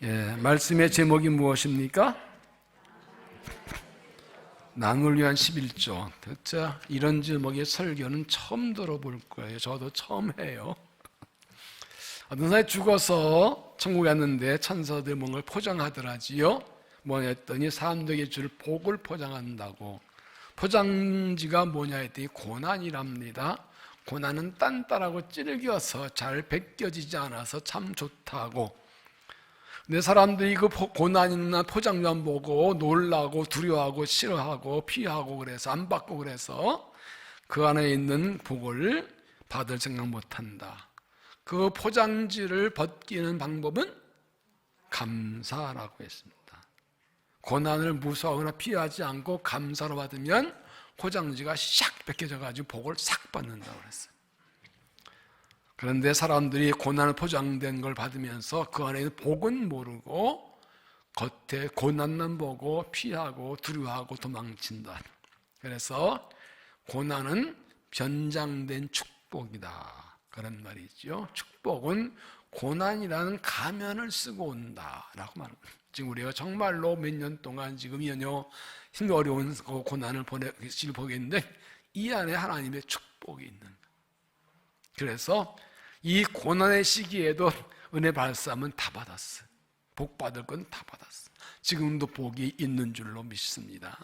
말씀의 제목이 무엇입니까? 나눌 위한 11조. 진짜 이런 제목의 설교는 처음 들어볼 거예요. 저도 처음 해요. 어떤 사람이 죽어서 천국에 갔는데 천사들 뭔가 포장하더라지요. 뭐였더니 사람들에게 줄 복을 포장한다고. 포장지가 뭐냐 했더니 고난이랍니다. 고난은 단단하고 질겨서 잘 벗겨지지 않아서 참 좋다고. 근데 사람들이 그 고난이나 포장만 보고 놀라고 두려워하고 싫어하고 피하고 그래서 안 받고 그래서 그 안에 있는 복을 받을 생각 못한다. 그 포장지를 벗기는 방법은 감사라고 했습니다. 고난을 무서워하거나 피하지 않고 감사로 받으면 포장지가 샥 벗겨져가지고 복을 싹 받는다고 그랬어요. 그런데 사람들이 고난을 포장된 걸 받으면서 그 안에 있는 복은 모르고 겉에 고난만 보고 피하고 두려워하고 도망친다. 그래서 고난은 변장된 축복이다, 그런 말이죠. 축복은 고난이라는 가면을 쓰고 온다라고 말합니다. 지금 우리가 정말로 몇 년 동안 지금 연여 힘이 어려운 고난을 보겠는데 이 안에 하나님의 축복이 있는 거예요. 그래서 이 고난의 시기에도 은혜 발사하면 다 받았어요. 복 받을 건 다 받았어요. 지금도 복이 있는 줄로 믿습니다.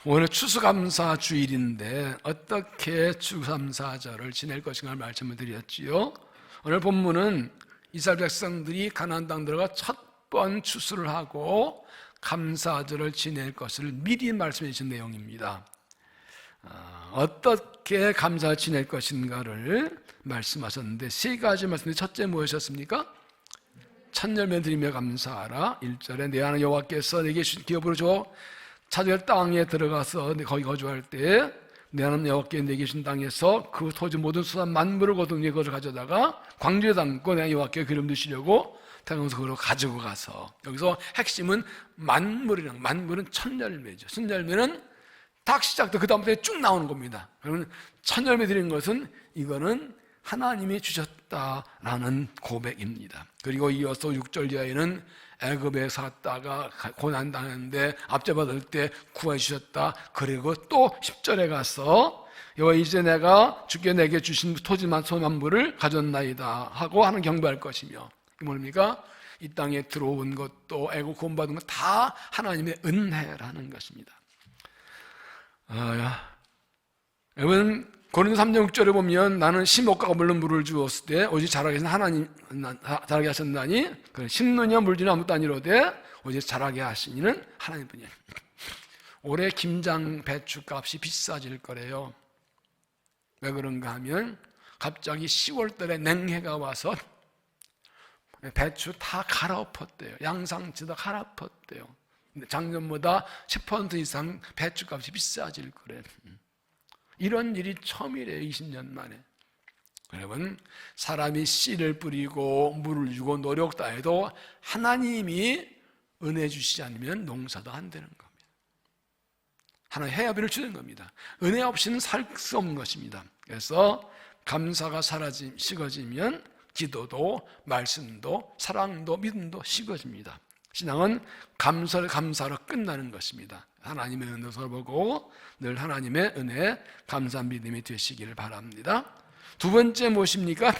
오늘 추수감사 주일인데 어떻게 추수감사절을 지낼 것인가를 말씀을 드렸지요. 오늘 본문은 이스라엘 백성들이 가나안 땅 들어가 첫 번 추수를 하고 감사절을 지낼 것을 미리 말씀해 주신 내용입니다. 어떻게 감사를 지낼 것인가를 말씀하셨는데 세 가지 말씀인데 첫째 무엇이었습니까? 첫 열매 드리며 감사하라. 1절에 내 하나님 여호와께서 내게 주신 기업으로 줘 차지할 땅에 들어가서 거기 거주할 때 내 하나님 여호와께 내게 주신 땅에서 그 토지 모든 수산 만물을 거두니 그것을 가져다가 광주에 담고 내 여호와께 기름 드시려고 태어나서 그걸 가지고 가서, 여기서 핵심은 만물이란, 만물은 첫 열매죠. 첫 열매는 딱 시작도 그 다음부터 쭉 나오는 겁니다. 그러면 첫 열매 드린 것은 이거는 하나님이 주셨다라는 고백입니다. 그리고 이어서 6절 이하에는 애굽에 샀다가 고난 당했는데 압제받을 때 구해 주셨다. 그리고 또 10절에 가서 여호와 이제 내가 주께 내게 주신 토지만 소만물을 가졌나이다 하고 하는 경배할 것이며, 이게 뭡니까? 이 땅에 들어온 것도 애굽 구원받은 것 다 하나님의 은혜라는 것입니다. 여러분 고린도 3장 6절에 보면 나는 심목과 물론 물을 주었을 때 오직 자라게 하신 하나님 자라게 하셨나니 심느냐 물주냐 아무것도 아니로되 오직 자라게 하시니는 하나님뿐이야. 올해 김장 배추 값이 비싸질 거래요. 왜 그런가 하면 갑자기 10월 달에 냉해가 와서 배추 다 갈아엎었대요. 양상치 다 갈아엎었대요. 작년보다 10% 이상 배추값이 비싸질 거래. 이런 일이 처음이래요. 20년 만에. 여러분, 사람이 씨를 뿌리고 물을 주고 노력 다해도 하나님이 은혜 주시지 않으면 농사도 안 되는 겁니다. 하나님 해야비를 주는 겁니다. 은혜 없이는 살 수 없는 것입니다. 그래서 감사가 식어지면 기도도 말씀도 사랑도 믿음도 식어집니다. 신앙은 감사로 끝나는 것입니다. 하나님의 은혜를 보고 늘 하나님의 은혜, 감사한 믿음이 되시기를 바랍니다. 두 번째 무엇입니까?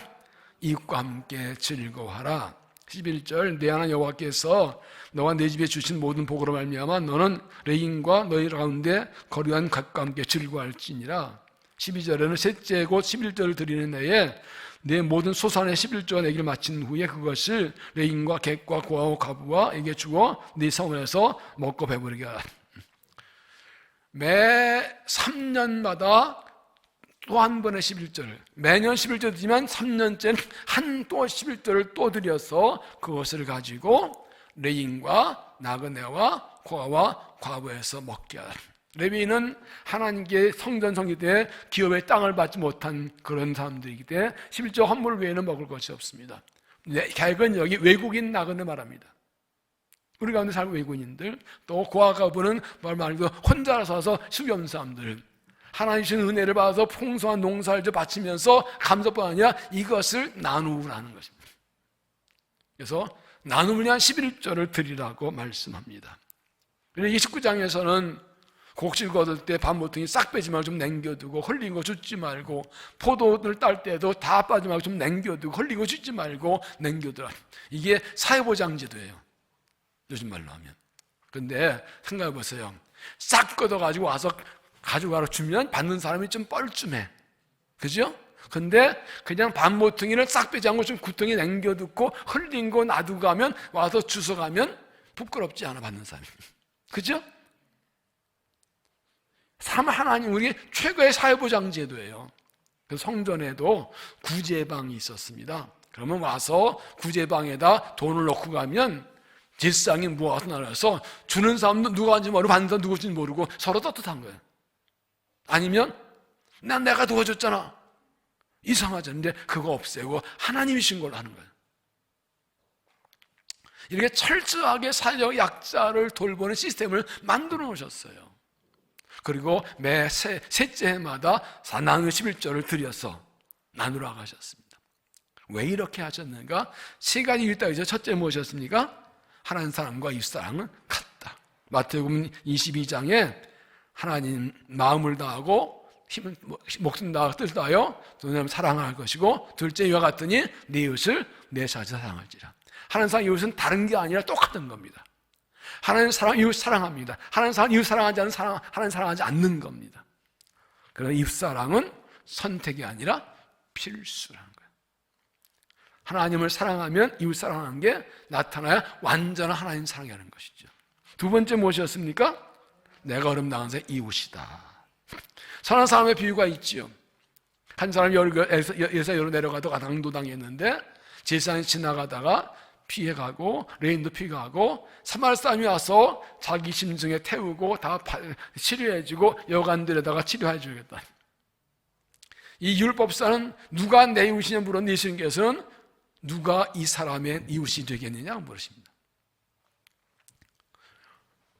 이웃과 함께 즐거워하라. 11절 내 하나님 여호와께서 너와 내 집에 주신 모든 복으로 말미암아 너는 레인과 너희 가운데 거류한 각과 함께 즐거워할지니라. 12절에는 셋째 곧 11절을 드리는 해에 내 모든 소산의 11조가 내기를 마친 후에 그것을 레인과 객과 고아와 과부와에게 주어 네 성에서 먹고 배부르게 하라. 매 3년마다 또 한 번의 11절을, 매년 11절 드리면 3년째는 또 11절을 또 드려서 그것을 가지고 레인과 나그네와 고아와 과부에서 먹게 하라. 레위인은 하나님께 성전 성기 때 기업의 땅을 받지 못한 그런 사람들이기 때문에 11조 헌물 외에는 먹을 것이 없습니다. 객은 여기 외국인 나그네 말합니다. 우리 가운데 살고 외국인들, 또 고아 과부는 말 말고 혼자 살아서 수겸 사람들, 하나님 주신 은혜를 받아서 풍성한 농사를 바치면서 감사뿐 아니라 이것을 나누라는 것입니다. 그래서 나눔을 위한 11조를 드리라고 말씀합니다. 그리고 29장에서는 곡식 거둘 때 반모퉁이 싹 빼지 말고 좀 남겨두고, 흘린 거 줍지 말고, 포도를 딸 때도 다 빠지 말고 좀 남겨두고, 흘린 거 줍지 말고 남겨두라. 이게 사회보장제도예요, 요즘 말로 하면. 근데 생각해 보세요. 싹 걷어가지고 와서 가져가라 주면 받는 사람이 좀 뻘쭘해, 그죠? 근데 그냥 반모퉁이를 싹 빼지 않고 좀 구덩이 남겨두고 흘린 거 놔두고 가면, 와서 주워가면 부끄럽지 않아, 받는 사람이. 그죠? 하나님 우리 최고의 사회보장제도예요. 그래서 성전에도 구제방이 있었습니다. 그러면 와서 구제방에다 돈을 넣고 가면 제사장이 모아서 나눠서 주는 사람도 누가 왔는지 모르고 받는 사람도 누구인지 모르고 서로 떳떳한 거예요. 아니면 내가 도와줬잖아, 이상하잖는데 그거 없애고 하나님이신 걸로 하는 거예요. 이렇게 철저하게 사회적 약자를 돌보는 시스템을 만들어 놓으셨어요. 그리고 매 셋째 해마다 나누는 11조를 드려서 나누라고 하셨습니다. 왜 이렇게 하셨는가? 세 가지 일단 이제 첫째 무엇이었습니까? 하나님 사랑과 이웃사랑은 같다. 마태복음 22장에 하나님 마음을 다하고 목숨 다하고 뜻을 다하여 너는 사랑할 것이고, 둘째 이와 같으니 네 이웃을 내 자신 사랑할지라. 하나님 사랑 이웃은 다른 게 아니라 똑같은 겁니다. 하나님 사랑 이웃 사랑합니다. 하나님 사랑 이웃 사랑하지 않는 사랑, 하나님 사랑하지 않는 겁니다. 그러나 이웃 사랑은 선택이 아니라 필수라는 거예요. 하나님을 사랑하면 이웃 사랑하는 게 나타나야 완전한 하나님 사랑하는 것이죠. 두 번째 무엇이었습니까? 내가 어름당한 새 이웃이다. 선한 사람의 비유가 있지요. 한 사람이 예사여로 내려가다가 강도당했는데 제사장이 지나가다가 피해가고, 레인도 피해가고, 사마리 사람이 와서 자기 심증에 태우고 다 치료해주고 여관들에다가 치료해주겠다. 이 율법사는 누가 내 이웃이냐 물은 예수님께서는 누가 이 사람의 이웃이 되겠느냐 물으십니다.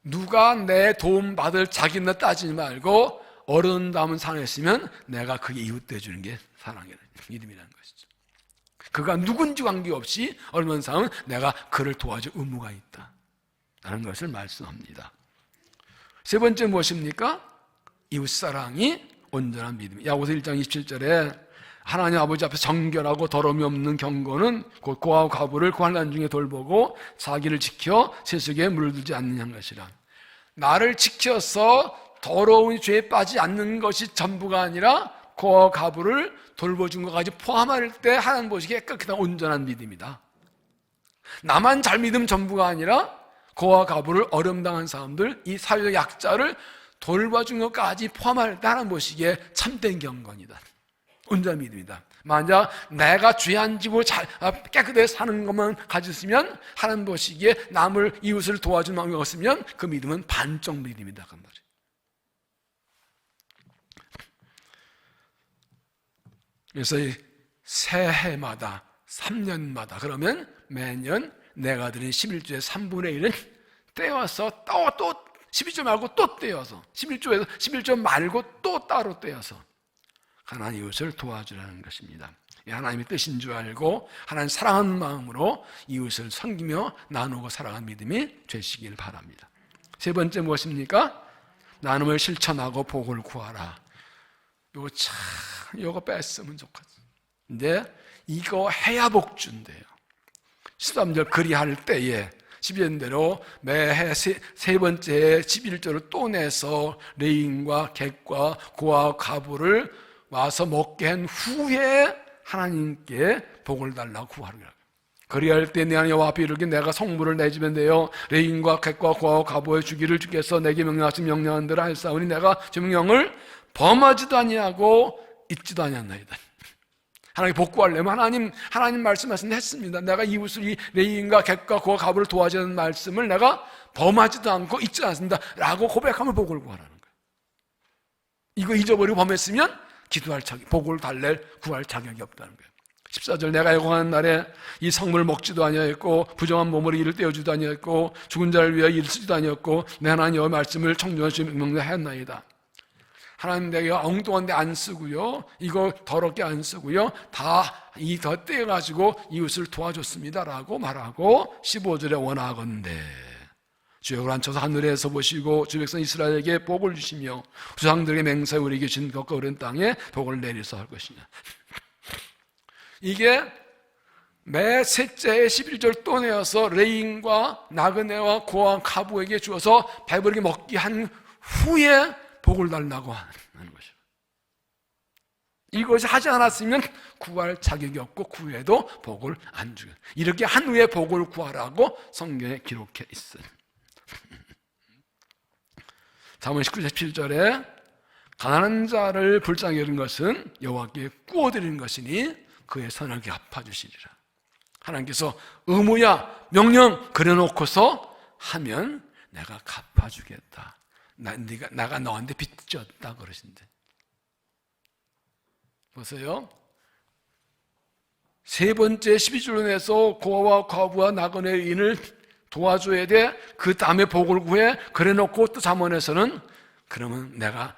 누가 내 도움 받을 자기는 따지지 말고 어른다면 사랑했으면 내가 그게 이웃 돼주는 게 사랑이라는 믿음이라는 것이죠. 그가 누군지 관계없이 얼마나 사람은 내가 그를 도와줄 의무가 있다 라는 것을 말씀합니다. 세 번째 무엇입니까? 이웃사랑이 온전한 믿음. 야고보서 1장 27절에 하나님 아버지 앞에 정결하고 더러움이 없는 경건은 곧 고아와 과부를 고난난 중에 돌보고 자기를 지켜 세속에 물들지 않는 것이라. 나를 지켜서 더러운 죄에 빠지지 않는 것이 전부가 아니라 고아와 과부를 돌보준 것까지 포함할 때 하나님 보시기에 깨끗한 온전한 믿음이다. 나만 잘 믿으면 전부가 아니라 고아와 과부를 어려움당한 사람들, 이 사회적 약자를 돌봐준 것까지 포함할 때 하나님 보시기에 참된 경건이다, 온전한 믿음이다. 만약 내가 죄 안 지고 깨끗하게 사는 것만 가졌으면, 하나님 보시기에 남을 이웃을 도와주는 마음이 없으면 그 믿음은 반쪽 믿음이다 그 말이에요. 그래서 새해마다 3년마다 그러면 매년 내가 드린 11조의 3분의 1은 떼어서 또 11조 말고 또 떼어서 11조 말고 또 따로 떼어서 하나님 이웃을 도와주라는 것입니다. 하나님의 뜻인 줄 알고 하나님 사랑하는 마음으로 이웃을 섬기며 나누고 살아가는 믿음이 되시길 바랍니다. 세 번째 무엇입니까? 나눔을 실천하고 복을 구하라. 이거 뺐으면 좋겠어. 근데 이거 해야 복 준대요. 13절 그리할 때에 12절대로 매해 세 번째 11조를 또 내서 레인과 객과 고아 과부를 와서 먹게 한 후에 하나님께 복을 달라고 구하라. 그리할 때 내 하나님 여호와 앞에 이르기를 내가 성물을 내 집에 내어 레인과 객과 고아 과부의 주기를 주께서 내게 명령하신 명령한 대로 하였사오니 내가 주 명령을 범하지도 아니하고 잊지도 아니하나이다. 하나님 복구하려면 하나님 말씀하신 했습니다. 내가 이웃을 이 레인과 객과 고아 과부를 도와주는 말씀을 내가 범하지도 않고 잊지 않습니다 라고 고백하면 복을 구하라는 거예요. 이거 잊어버리고 범했으면 기도할 복을 구할 자격이 없다는 거예요. 14절 내가 애곡하는 날에 이 성물을 먹지도 아니하였고 부정한 몸으로 이를 떼어주지도 아니하였고 죽은 자를 위하여 일을 쓰지도 아니하였고 내 하나님 여호와의 말씀을 청중한 주의 명령하였나이다. 하나님 내가 엉뚱한 데 안 쓰고요, 이거 더럽게 안 쓰고요, 다 이 더 떼가지고 이웃을 도와줬습니다라고 말하고 15절에 원하건대 주여 그러한쳐서 하늘에서 보시고 주 백성 이스라엘에게 복을 주시며 조상들에게 맹세하여 우리에게 주신 것과 오른 땅에 복을 내리사 할 것이냐. 이게 매 셋째의 11절 또 내어서 레인과 나그네와 고아 가부에게 주어서 배부르게 먹게 한 후에 복을 달라고 하는 것이죠. 이것이 하지 않았으면 구할 자격이 없고 구해도 복을 안 주요. 이렇게 한 후에 복을 구하라고 성경에 기록해 있어요. 사무엘 19장 17절에 가난한 자를 불쌍히 여긴 것은 여호와께 구워드리는 것이니 그의 선을 갚아주시리라. 하나님께서 의무야 명령 그려놓고서 하면 내가 갚아주겠다. 내가 너한테 빚졌다 그러신대. 보세요. 세 번째 12절로 내서 고아와 과부와 나그네의 인을 도와줘야 돼. 그 다음에 복을 구해. 그래놓고 또 잠언에서는 그러면 네가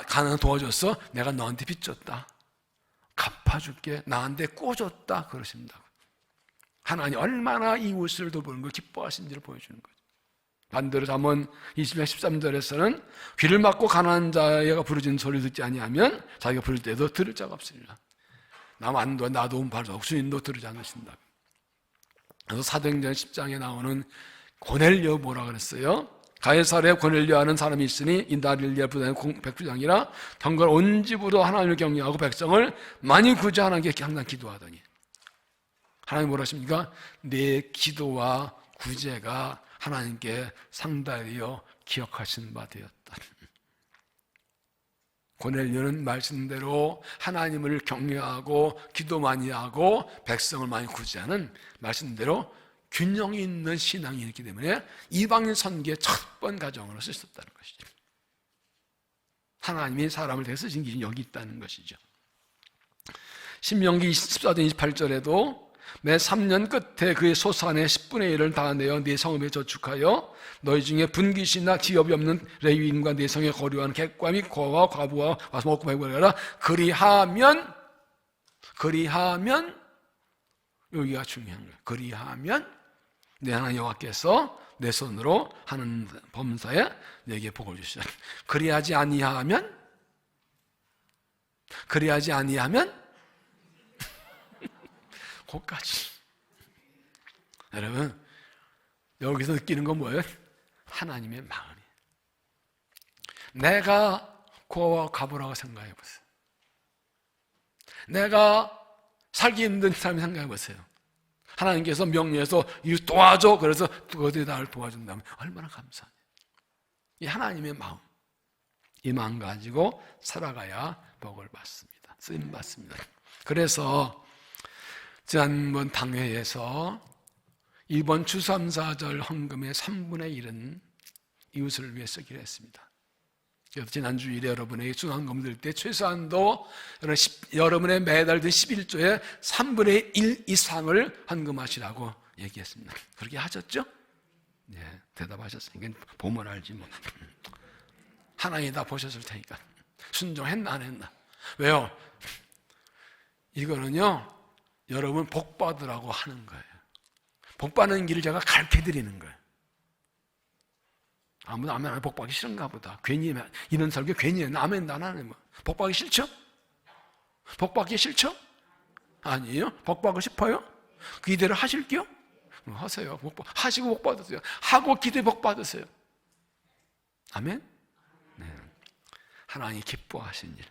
가난한 도와줬어. 내가 너한테 빚졌다. 갚아줄게. 나한테 꿔줬다 그러십니다. 하나님 얼마나 이웃을 돌보는 걸 기뻐하신지를 보여주는 거죠. 반대로 잠언 20장 13절에서는 귀를 막고 가난한 자가 부르짖는 소리를 듣지 아니하면 자기가 부를 때도 들을 자가 없으리라. 남 안 도와 나 도움 받아 주인도 들으지 않으신다. 그래서 사도행전 10장에 나오는 고넬료 뭐라 그랬어요? 가이사랴에 고넬료 하는 사람이 있으니 인다릴리아 부장의 백부장이라 경건 온 집으로 하나님을 경외하고 백성을 많이 구제하는 하나님께 항상 기도하더니 하나님 뭐라 하십니까? 내 기도와 구제가 하나님께 상달되어 기억하신 바 되었다. 고넬료는 말씀대로 하나님을 경외하고 기도 많이 하고 백성을 많이 구제하는 말씀대로 균형이 있는 신앙이 있기 때문에 이방인 선교의 첫 번 가정으로 쓰셨다는 것이죠. 하나님이 사람을 대해 쓰신 길이 여기 있다는 것이죠. 신명기 14장 28절에도 매 3년 끝에 그의 소산의 10분의 1을 다 내어 네 성읍에 저축하여 너희 중에 분깃이나 기업이 없는 레위인과 네 성에 거류하는 객과 및 고아와 과부와 와서 먹고 배부르라. 그리하면 여기가 중요한 거예요. 그리하면 내 하나님 여호와께서 내 손으로 하는 범사에 내게 복을 주시라. 그리하지 아니하면 거기까지. 여러분 여기서 느끼는 건 뭐예요? 하나님의 마음이. 내가 고아와 과부라고 생각해 보세요. 내가 살기 힘든 사람이 생각해 보세요. 하나님께서 명령해서 이 도와줘. 그래서 그것들이 나를 도와준다면 얼마나 감사해요. 이 하나님의 마음, 이 마음 가지고 살아가야 복을 받습니다. 쓰임 받습니다. 그래서 지난번 당회에서 이번 추수감사절 헌금의 3분의 1은 이웃을 위해 쓰기로 했습니다. 그래서 지난 주일에 여러분에게 중앙금 들 때 최소한도 여러분의 매달 든 11조의 3분의 1 이상을 헌금하시라고 얘기했습니다. 그렇게 하셨죠? 네, 대답하셨으니까 보면 알지 뭐. 하나님이 다 보셨을 테니까 순종했나 안 했나. 왜요? 이거는요 여러분 복 받으라고 하는 거예요. 복 받는 길을 제가 가르쳐 드리는 거예요. 아무도 아멘 복 받기 싫은가 보다. 괜히 이런 설교 괜히 했나? 아멘 안 하네 뭐. 복 받기 싫죠? 복 받기 싫죠? 아니에요. 복 받고 싶어요? 그 이대로 하실게요? 하세요. 하시고 복 받으세요. 하고 기도에 복 받으세요. 아멘? 네. 하나님이 기뻐하신 일.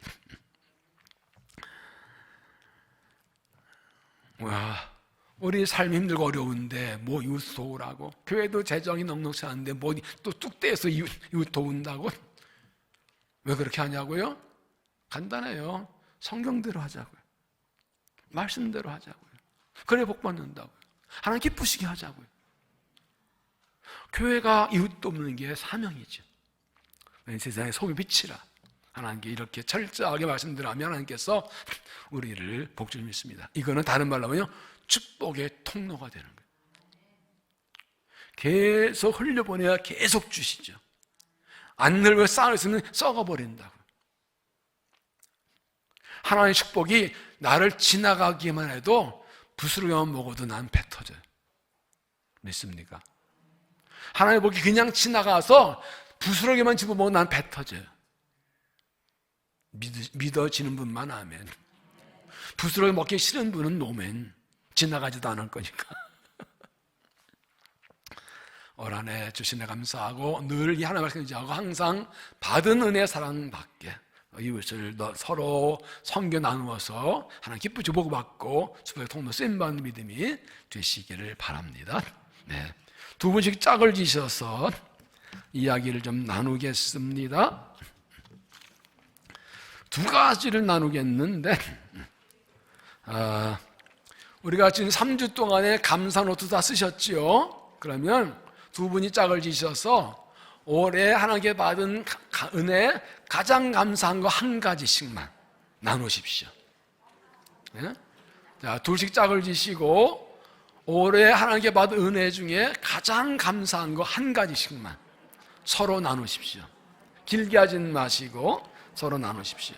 와, 우리 삶이 힘들고 어려운데 뭐 이웃 도우라고. 교회도 재정이 넉넉치 않은데 뭐 또 뚝대에서 이웃 도운다고. 왜 그렇게 하냐고요? 간단해요. 성경대로 하자고요. 말씀대로 하자고요. 그래 복 받는다고요. 하나님 기쁘시게 하자고요. 교회가 이웃 돕는 게 사명이죠. 세상에 소비 빛이라. 하나님께 이렇게 철저하게 말씀드리면 하나님께서 우리를 복줄 믿습니다. 이거는 다른 말로 하면요 축복의 통로가 되는 거예요. 계속 흘려보내야 계속 주시죠. 안 늘고 쌓을 수 있으면 썩어버린다고. 하나님의 축복이 나를 지나가기만 해도 부스러기만 먹어도 난 배 터져요. 믿습니까? 하나님의 복이 그냥 지나가서 부스러기만 집어먹으면 난 배 터져요. 믿어지는 분만 아멘. 부스러기 먹기 싫은 분은 노멘. 지나가지도 않을 거니까. 올 한 해 주시네 감사하고 늘 이 하나님 말씀 의지하고 항상 받은 은혜 사랑받게 이웃을 서로 섬겨 나누어서 하나님 기쁘게 주복받고 주복의 통로 쓰임받는 믿음이 되시기를 바랍니다. 네. 두 분씩 짝을 지셔서 이야기를 좀 나누겠습니다. 두 가지를 나누겠는데 우리가 지금 3주 동안에 감사 노트 다 쓰셨지요? 그러면 두 분이 짝을 지셔서 올해 하나님께 받은 은혜 가장 감사한 거 한 가지씩만 나누십시오. 네? 자, 둘씩 짝을 지시고 올해 하나님께 받은 은혜 중에 가장 감사한 거 한 가지씩만 서로 나누십시오. 길게 하진 마시고 서로 나누십시오.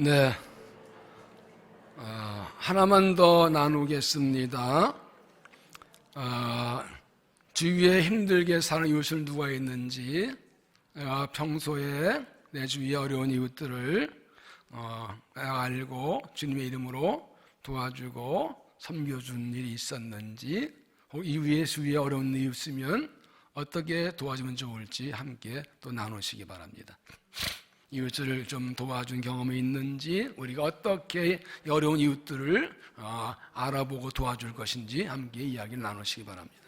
네, 하나만 더 나누겠습니다. 주위에 힘들게 사는 이웃을 누가 있는지, 평소에 내 주위에 어려운 이웃들을 알고 주님의 이름으로 도와주고 섬겨준 일이 있었는지, 이후에 주위에 어려운 일이 있으면 어떻게 도와주면 좋을지 함께 또 나누시기 바랍니다. 이웃을 좀 도와준 경험이 있는지, 우리가 어떻게 어려운 이웃들을 알아보고 도와줄 것인지 함께 이야기를 나누시기 바랍니다.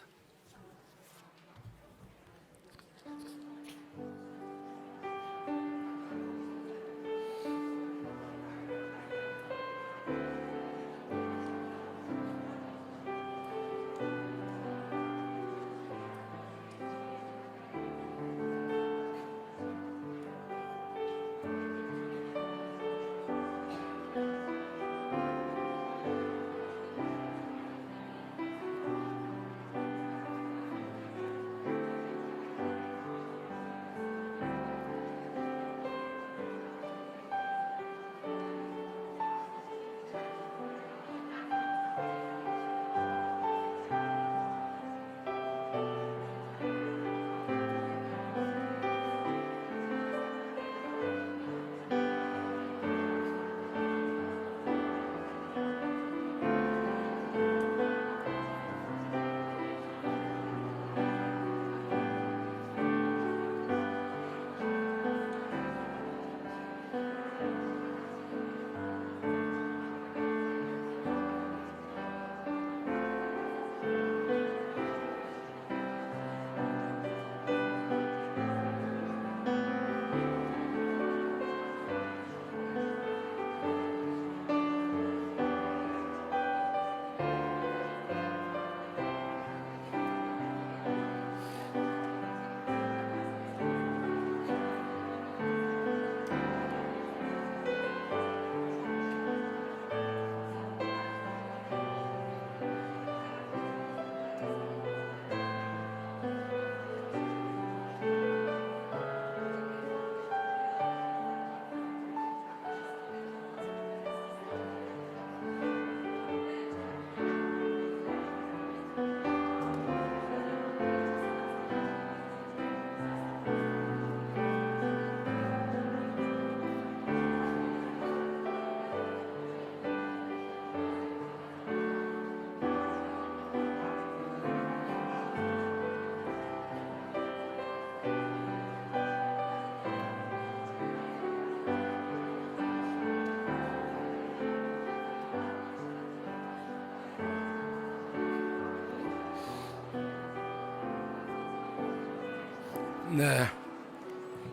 네,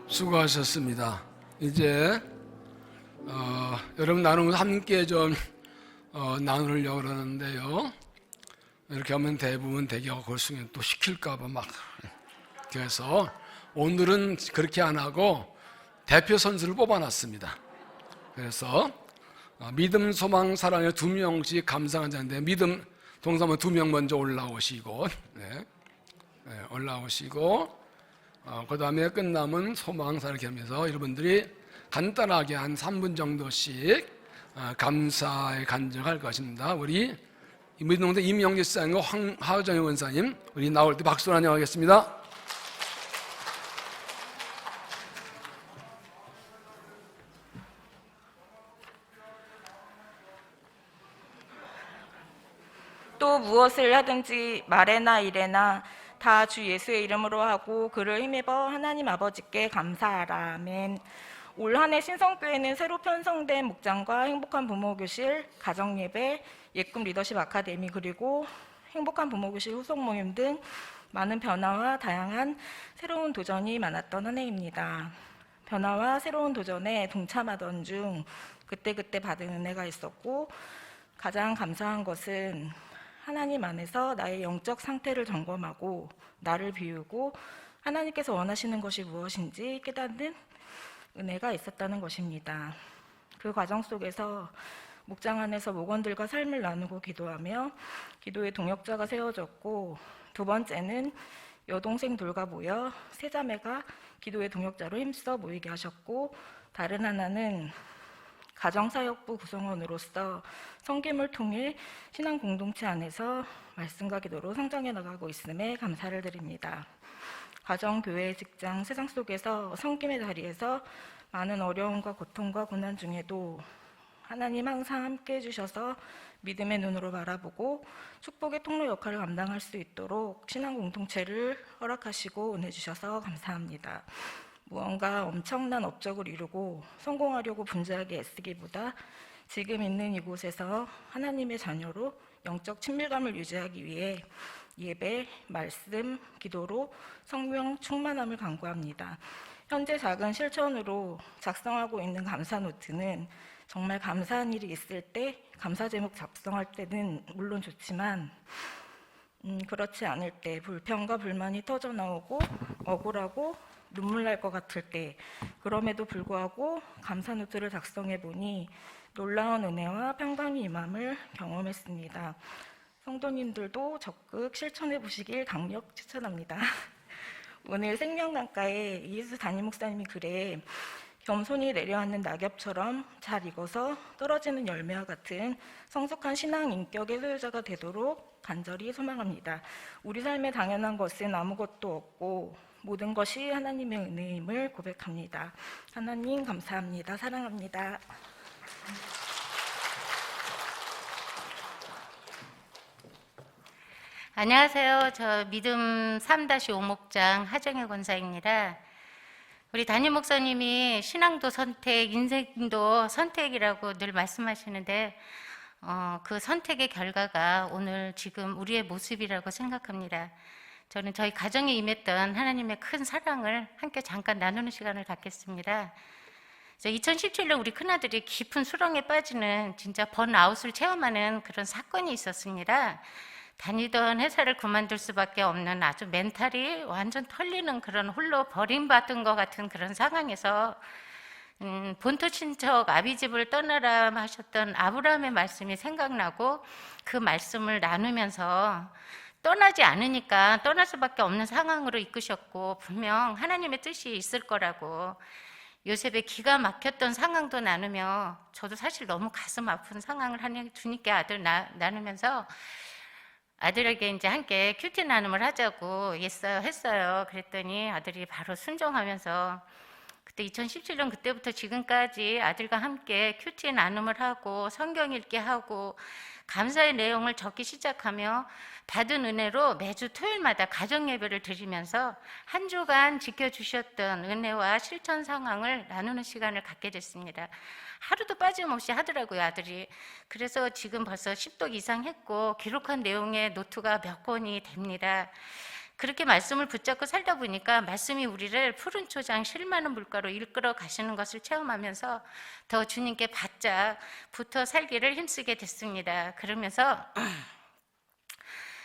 수고하셨습니다. 이제 여러분 나누면서 함께 좀 나누려고 그러는데요. 이렇게 하면 대부분 대기하고 골수에 또 시킬까봐 막. 그래서 오늘은 그렇게 안 하고 대표 선수를 뽑아놨습니다. 그래서 믿음, 소망, 사랑의 2명씩 감상한 자인데, 믿음 동사모 2명 먼저 올라오시고, 올라오시고, 그 다음에 끝나면 소망, 사랑 이렇게 하면서 여러분들이 간단하게 한 3분 정도씩 감사의 간증할 것입니다. 우리 믿음동사 임영재 사님과 하정희 원사님, 우리 나올 때 박수로 환영하겠습니다. 또 무엇을 하든지 말에나 일에나 다 주 예수의 이름으로 하고 그를 힘입어 하나님 아버지께 감사하라. 아멘. 올 한 해 신성교회는 새로 편성된 목장과 행복한 부모교실, 가정예배, 예꿈 리더십 아카데미, 그리고 행복한 부모교실 후속 모임 등 많은 변화와 다양한 새로운 도전이 많았던 한 해입니다. 변화와 새로운 도전에 동참하던 중 그때그때 받은 은혜가 있었고, 가장 감사한 것은 하나님 안에서 나의 영적 상태를 점검하고 나를 비우고 하나님께서 원하시는 것이 무엇인지 깨닫는 은혜가 있었다는 것입니다. 그 과정 속에서 목장 안에서 목원들과 삶을 나누고 기도하며 기도의 동역자가 세워졌고, 두 번째는 여동생 둘과 모여 세자매가 기도의 동역자로 힘써 모이게 하셨고, 다른 하나는 가정사역부 구성원으로서 섬김을 통해 신앙 공동체 안에서 말씀과 기도로 성장해 나가고 있음에 감사를 드립니다. 가정, 교회, 직장, 세상 속에서 섬김의 자리에서 많은 어려움과 고통과 고난 중에도 하나님 항상 함께 해주셔서 믿음의 눈으로 바라보고 축복의 통로 역할을 감당할 수 있도록 신앙 공동체를 허락하시고 은혜 주셔서 감사합니다. 무언가 엄청난 업적을 이루고 성공하려고 분주하게 애쓰기보다 지금 있는 이곳에서 하나님의 자녀로 영적 친밀감을 유지하기 위해 예배, 말씀, 기도로 성령 충만함을 간구합니다. 현재 작은 실천으로 작성하고 있는 감사 노트는 정말 감사한 일이 있을 때 감사 제목 작성할 때는 물론 좋지만 그렇지 않을 때 불평과 불만이 터져 나오고 억울하고 눈물 날 것 같을 때 그럼에도 불구하고 감사 노트를 작성해 보니 놀라운 은혜와 평강이 임함을 경험했습니다. 성도님들도 적극 실천해 보시길 강력 추천합니다. 오늘 생명강가에 이예수 담임 목사님이 글에 겸손히 내려앉는 낙엽처럼 잘 익어서 떨어지는 열매와 같은 성숙한 신앙 인격의 소유자가 되도록 간절히 소망합니다. 우리 삶에 당연한 것은 아무것도 없고 모든 것이 하나님의 은혜임을 고백합니다. 하나님 감사합니다. 사랑합니다. 안녕하세요. 저 믿음 3-5목장 하정혜 권사입니다. 우리 담임 목사님이 신앙도 선택, 인생도 선택이라고 늘 말씀하시는데 그 선택의 결과가 오늘 지금 우리의 모습이라고 생각합니다. 저는 저희 가정에 임했던 하나님의 큰 사랑을 함께 잠깐 나누는 시간을 갖겠습니다. 2017년 우리 큰아들이 깊은 수렁에 빠지는 진짜 번아웃을 체험하는 그런 사건이 있었습니다. 다니던 회사를 그만둘 수밖에 없는 아주 멘탈이 완전 털리는 그런 홀로 버림받은 것 같은 그런 상황에서 본토 친척 아비집을 떠나라 하셨던 아브라함의 말씀이 생각나고 그 말씀을 나누면서 떠나지 않으니까 떠날 수밖에 없는 상황으로 이끄셨고 분명 하나님의 뜻이 있을 거라고 요셉의 기가 막혔던 상황도 나누며 저도 사실 너무 가슴 아픈 상황을 주님께 아들 나누면서 아들에게 이제 함께 큐티 나눔을 하자고 했어요. 그랬더니 아들이 바로 순종하면서 그때 2017년 그때부터 지금까지 아들과 함께 큐티 나눔을 하고 성경 읽기 하고 감사의 내용을 적기 시작하며 받은 은혜로 매주 토요일마다 가정 예배를 드리면서 한 주간 지켜주셨던 은혜와 실천 상황을 나누는 시간을 갖게 됐습니다. 하루도 빠짐없이 하더라고요, 아들이. 그래서 지금 벌써 10독 이상 했고 기록한 내용의 노트가 몇 권이 됩니다. 그렇게 말씀을 붙잡고 살다 보니까 말씀이 우리를 푸른 초장 실 많은 물가로 이끌어 가시는 것을 체험하면서 더 주님께 바짝 붙어 살기를 힘쓰게 됐습니다. 그러면서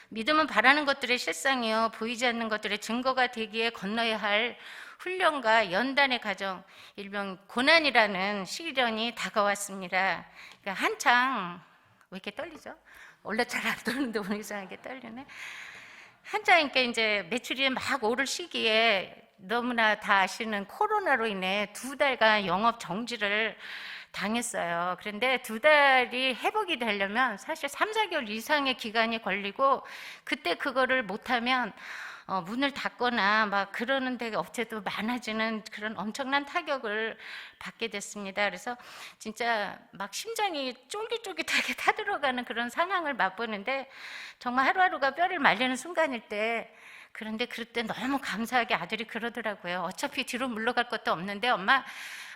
믿음은 바라는 것들의 실상이요 보이지 않는 것들의 증거가 되기에 건너야 할 훈련과 연단의 과정, 일명 고난이라는 시련이 다가왔습니다. 그러니까 한창 왜 이렇게 떨리죠? 원래 잘 안 떨리는데 오늘 이상하게 떨리네. 한창 그러니까 이제 매출이 막 오를 시기에 너무나 다 아시는 코로나로 인해 2달간 영업 정지를 당했어요. 그런데 2달이 회복이 되려면 사실 3-4개월 이상의 기간이 걸리고 그때 그거를 못하면 문을 닫거나 막 그러는 데 업체도 많아지는 그런 엄청난 타격을 받게 됐습니다. 그래서 진짜 막 심장이 쫄깃쫄깃하게 타들어가는 그런 상황을 맛보는데 정말 하루하루가 뼈를 말리는 순간일 때 그런데 그럴 때 너무 감사하게 아들이 그러더라고요. 어차피 뒤로 물러갈 것도 없는데 엄마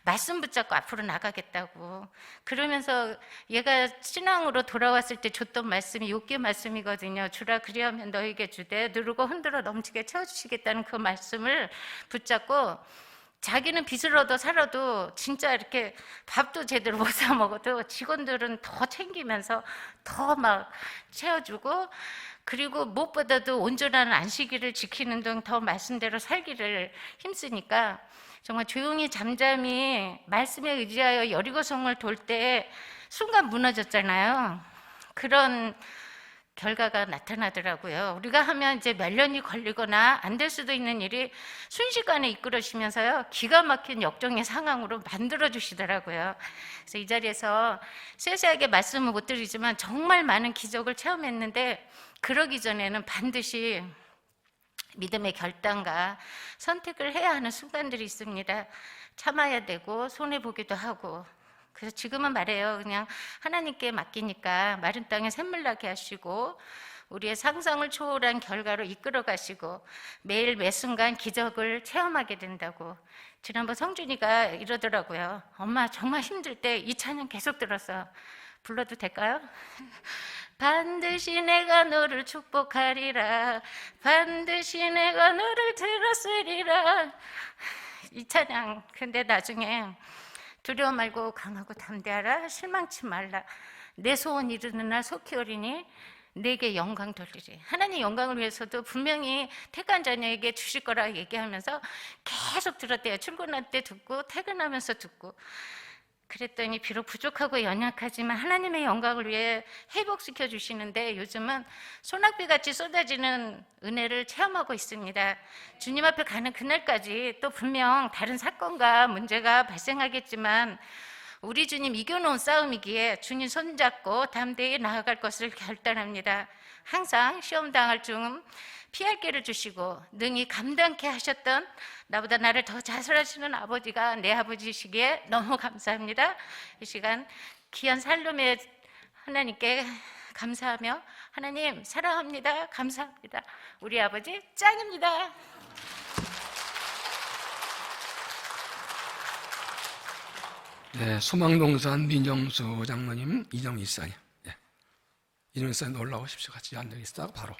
말씀 붙잡고 앞으로 나가겠다고. 그러면서 얘가 신앙으로 돌아왔을 때 줬던 말씀이 욥기 말씀이거든요. 주라 그리하면 너에게 주되 누르고 흔들어 넘치게 채워주시겠다는 그 말씀을 붙잡고 자기는 빚을 얻어 살아도 진짜 이렇게 밥도 제대로 못 사 먹어도 직원들은 더 챙기면서 더 막 채워주고 그리고 무엇보다도 온전한 안식일을 지키는 등 더 말씀대로 살기를 힘쓰니까 정말 조용히 잠잠히 말씀에 의지하여 여리고성을 돌 때 순간 무너졌잖아요. 그런 결과가 나타나더라고요. 우리가 하면 이제 몇 년이 걸리거나 안 될 수도 있는 일이 순식간에 이끌어지면서요, 기가 막힌 역정의 상황으로 만들어 주시더라고요. 그래서 이 자리에서 세세하게 말씀을 못 드리지만 정말 많은 기적을 체험했는데, 그러기 전에는 반드시 믿음의 결단과 선택을 해야 하는 순간들이 있습니다. 참아야 되고 손해보기도 하고. 그래서 지금은 말해요. 그냥 하나님께 맡기니까 마른 땅에 샘물 나게 하시고 우리의 상상을 초월한 결과로 이끌어 가시고 매일 매 순간 기적을 체험하게 된다고. 지난번 성준이가 이러더라고요. 엄마 정말 힘들 때 이 찬양 계속 들었어. 불러도 될까요? 반드시 내가 너를 축복하리라, 반드시 내가 너를 들었으리라. 이 찬양. 근데 나중에 두려워 말고 강하고 담대하라, 실망치 말라, 내 소원 이루는 날 속히 오리니 내게 영광 돌리리. 하나님 영광을 위해서도 분명히 택한 자녀에게 주실 거라 얘기하면서 계속 들었대요. 출근할 때 듣고 퇴근하면서 듣고. 그랬더니 비록 부족하고 연약하지만 하나님의 영광을 위해 회복시켜 주시는데, 요즘은 소낙비같이 쏟아지는 은혜를 체험하고 있습니다. 주님 앞에 가는 그날까지 또 분명 다른 사건과 문제가 발생하겠지만 우리 주님 이겨놓은 싸움이기에 주님 손잡고 담대히 나아갈 것을 결단합니다. 항상 시험 당할 중 피할 길을 주시고 능히 감당케 하셨던 나보다 나를 더 자설하시는 아버지가 내 아버지시기에 너무 감사합니다. 이 시간 귀한 살롬의 하나님께 감사하며, 하나님 사랑합니다, 감사합니다, 우리 아버지 짱입니다. 네, 소망동산 민정수 장로님, 이정희 사님, 이정희 사님 올라오십시오. 같이 앉아 있다가 바로.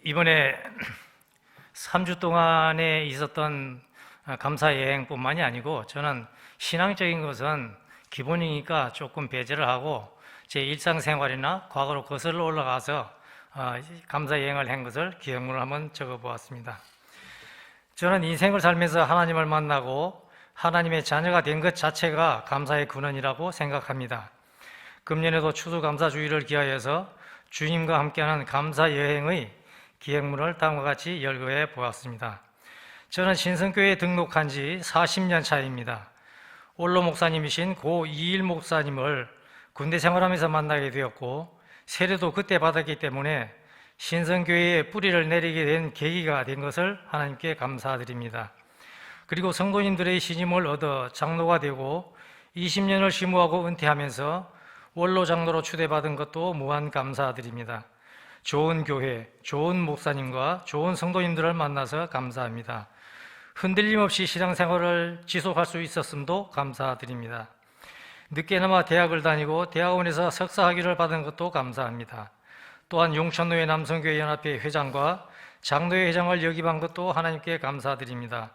이번에 3주 동안에 있었던 감사 여행뿐만이 아니고, 저는 신앙적인 것은 기본이니까 조금 배제를 하고 제 일상생활이나 과거로 거슬러 올라가서 감사 여행을 한 것을 기억문을 한번 적어보았습니다. 저는 인생을 살면서 하나님을 만나고 하나님의 자녀가 된 것 자체가 감사의 근원이라고 생각합니다. 금년에도 추수감사주의를 기하여서 주님과 함께하는 감사 여행의 기획문을 다음과 같이 열거해 보았습니다. 저는 신성교회에 등록한 지 40년 차입니다. 원로 목사님이신 고 이일 목사님을 군대 생활하면서 만나게 되었고 세례도 그때 받았기 때문에 신성교회에 뿌리를 내리게 된 계기가 된 것을 하나님께 감사드립니다. 그리고 성도님들의 신임을 얻어 장로가 되고 20년을 심우하고 은퇴하면서 원로 장로로 추대받은 것도 무한 감사드립니다. 좋은 교회, 좋은 목사님과 좋은 성도님들을 만나서 감사합니다. 흔들림 없이 신앙생활을 지속할 수 있었음도 감사드립니다. 늦게나마 대학을 다니고 대학원에서 석사학위를 받은 것도 감사합니다. 또한 용천노회 남성교회 연합회 회장과 장로회 회장을 역임한 것도 하나님께 감사드립니다.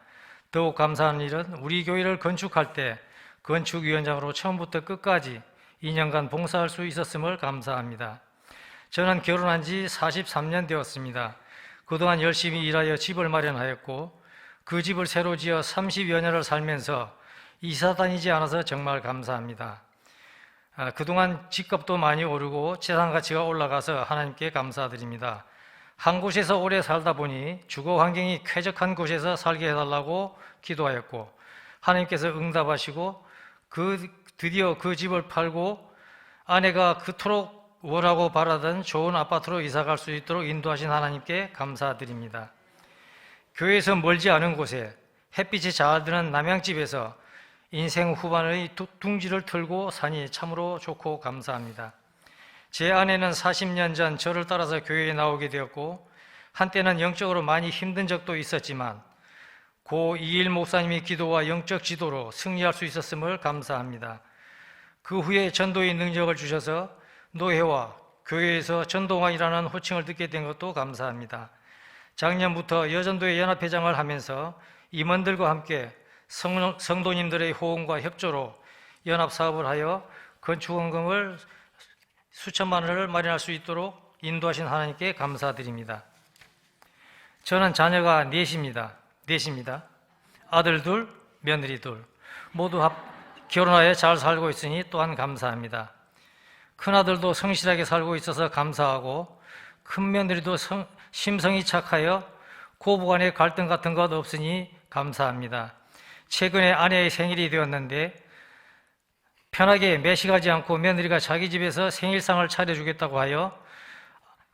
더욱 감사한 일은 우리 교회를 건축할 때 건축위원장으로 처음부터 끝까지 2년간 봉사할 수 있었음을 감사합니다. 저는 결혼한 지 43년 되었습니다. 그동안 열심히 일하여 집을 마련하였고 그 집을 새로 지어 30여 년을 살면서 이사 다니지 않아서 정말 감사합니다. 그동안 집값도 많이 오르고 재산 가치가 올라가서 하나님께 감사드립니다. 한 곳에서 오래 살다 보니 주거 환경이 쾌적한 곳에서 살게 해달라고 기도하였고 하나님께서 응답하시고 드디어 그 집을 팔고 아내가 그토록 원하고 바라던 좋은 아파트로 이사갈 수 있도록 인도하신 하나님께 감사드립니다. 교회에서 멀지 않은 곳에 햇빛이 잘 드는 남양집에서 인생 후반의 둥지를 틀고 사니 참으로 좋고 감사합니다. 제 아내는 40년 전 저를 따라서 교회에 나오게 되었고 한때는 영적으로 많이 힘든 적도 있었지만 고 이일 목사님의 기도와 영적 지도로 승리할 수 있었음을 감사합니다. 그 후에 전도의 능력을 주셔서 노회와 교회에서 전도관이라는 호칭을 듣게 된 것도 감사합니다. 작년부터 여전도회 연합회장을 하면서 임원들과 함께 성도님들의 호응과 협조로 연합사업을 하여 건축원금을 수천만 원을 마련할 수 있도록 인도하신 하나님께 감사드립니다. 저는 자녀가 넷입니다. 아들 둘, 며느리 둘. 모두 결혼하여 잘 살고 있으니 또한 감사합니다. 큰아들도 성실하게 살고 있어서 감사하고 큰 며느리도 심성이 착하여 고부간의 갈등 같은 것 없으니 감사합니다. 최근에 아내의 생일이 되었는데 편하게 매식하지 않고 며느리가 자기 집에서 생일상을 차려주겠다고 하여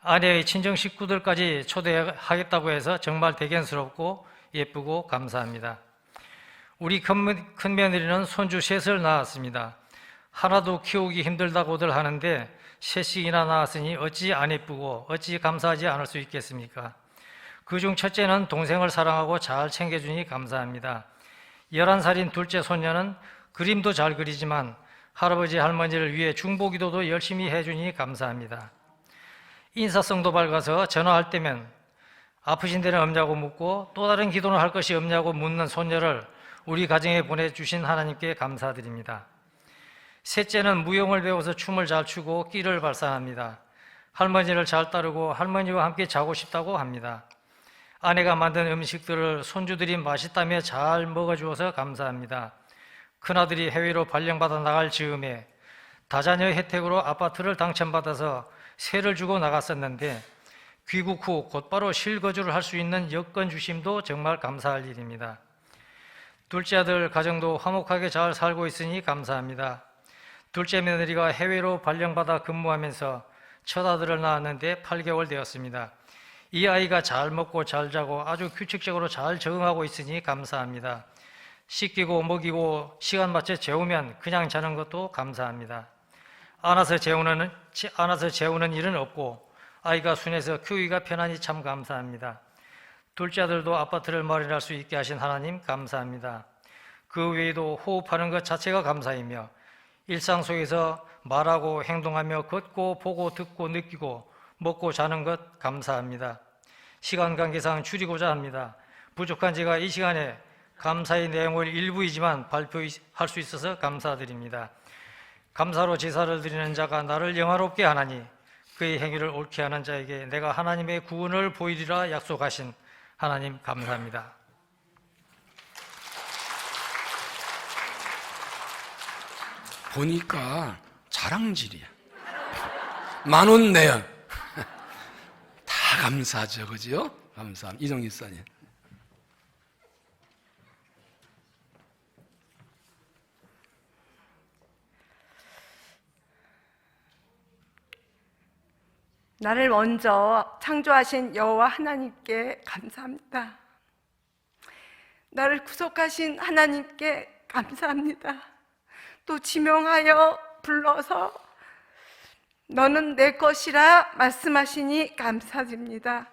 아내의 친정 식구들까지 초대하겠다고 해서 정말 대견스럽고 예쁘고 감사합니다. 우리 큰 며느리는 손주 셋을 낳았습니다. 하나도 키우기 힘들다고들 하는데 셋씩이나 낳았으니 어찌 안 예쁘고 어찌 감사하지 않을 수 있겠습니까? 그중 첫째는 동생을 사랑하고 잘 챙겨주니 감사합니다. 11살인 둘째 손녀는 그림도 잘 그리지만 할아버지 할머니를 위해 중보기도도 열심히 해주니 감사합니다. 인사성도 밝아서 전화할 때면 아프신 데는 없냐고 묻고 또 다른 기도는 할 것이 없냐고 묻는 손녀를 우리 가정에 보내주신 하나님께 감사드립니다. 셋째는 무용을 배워서 춤을 잘 추고 끼를 발산합니다. 할머니를 잘 따르고 할머니와 함께 자고 싶다고 합니다. 아내가 만든 음식들을 손주들이 맛있다며 잘 먹어주어서 감사합니다. 큰아들이 해외로 발령받아 나갈 즈음에 다자녀 혜택으로 아파트를 당첨받아서 세를 주고 나갔었는데 귀국 후 곧바로 실거주를 할 수 있는 여건 주심도 정말 감사할 일입니다. 둘째 아들 가정도 화목하게 잘 살고 있으니 감사합니다. 둘째 며느리가 해외로 발령받아 근무하면서 첫 아들을 낳았는데 8개월 되었습니다. 이 아이가 잘 먹고 잘 자고 아주 규칙적으로 잘 적응하고 있으니 감사합니다. 씻기고 먹이고 시간 맞춰 재우면 그냥 자는 것도 감사합니다. 안아서 재우는 일은 없고 아이가 순해서 키우기가 편하니 참 감사합니다. 둘째 아들도 아파트를 마련할 수 있게 하신 하나님 감사합니다. 그 외에도 호흡하는 것 자체가 감사이며 일상 속에서 말하고 행동하며 걷고 보고 듣고 느끼고 먹고 자는 것 감사합니다. 시간 관계상 줄이고자 합니다. 부족한 제가 이 시간에 감사의 내용을 일부이지만 발표할 수 있어서 감사드립니다. 감사로 제사를 드리는 자가 나를 영화롭게 하나니 그의 행위를 옳게 하는 자에게 내가 하나님의 구원을 보이리라 약속하신 하나님 감사합니다. 보니까 자랑질이야. 10,000원 내요. 다 감사하죠, 그죠? 감사합니다. 이정희 사님. 나를 먼저 창조하신 여호와 하나님께 감사합니다. 나를 구속하신 하나님께 감사합니다. 또 지명하여 불러서 너는 내 것이라 말씀하시니 감사드립니다.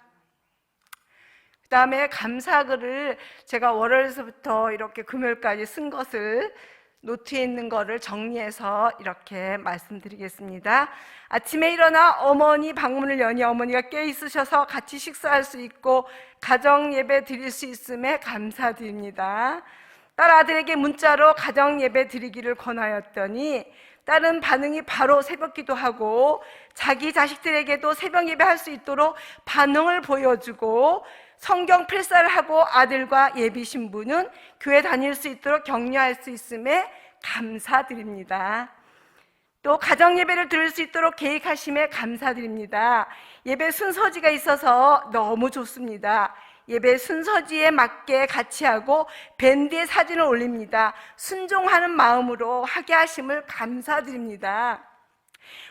그 다음에 감사글을 제가 월요일서부터 이렇게 금요일까지 쓴 것을 노트에 있는 거를 정리해서 이렇게 말씀드리겠습니다. 아침에 일어나 어머니 방문을 여니 어머니가 깨 있으셔서 같이 식사할 수 있고 가정 예배 드릴 수 있음에 감사드립니다. 딸 아들에게 문자로 가정 예배 드리기를 권하였더니 딸은 반응이 바로 새벽 기도하고 자기 자식들에게도 새벽 예배 할 수 있도록 반응을 보여주고 성경 필사를 하고 아들과 예비 신부는 교회 다닐 수 있도록 격려할 수 있음에 감사드립니다. 또 가정 예배를 드릴 수 있도록 계획하심에 감사드립니다. 예배 순서지가 있어서 너무 좋습니다. 예배 순서지에 맞게 같이 하고 밴드에 사진을 올립니다. 순종하는 마음으로 하게 하심을 감사드립니다.